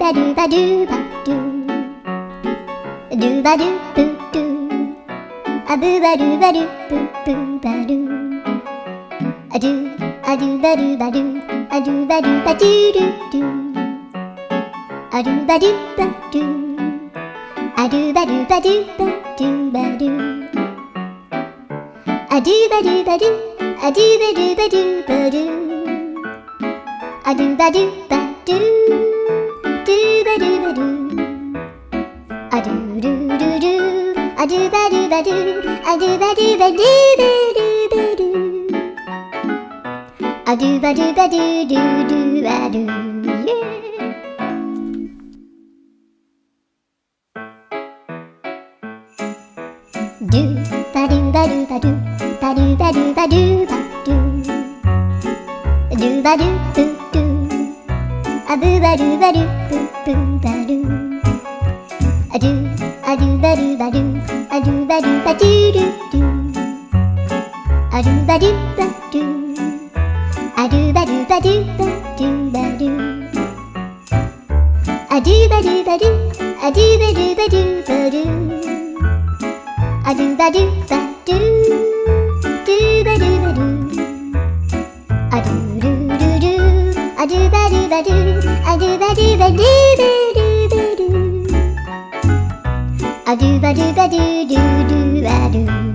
ba do ba do ba do. Do ba do boo do. A boo ba do ba do boo boo ba do. A do ba do ba do. A do ba do ba do do do. A do ba do ba do. A do ba do ba do ba do ba do. A do ba do ba do. A do ba do ba do ba do. A do ba do ba do. Do ba do ba do. A do do do do. A do ba do ba do. A do ba do ba do ba do ba do. A do ba do ba do do do ba do. Yeah. Do ba do ba do ba do. Ba do ba do ba do ba do. Do ba do boo do. A boo ba do ba do boo boo ba do. A do ba do ba do. A do ba do ba do do do. A do ba do ba do. A do ba do ba do ba do ba do. A do ba do ba do. A do ba do ba do ba do. A do ba do ba do. Do ba do ba do. A do do do do. A do ba do ba do. A do ba do ba do ba do ba do. A do ba do ba do do do ba do.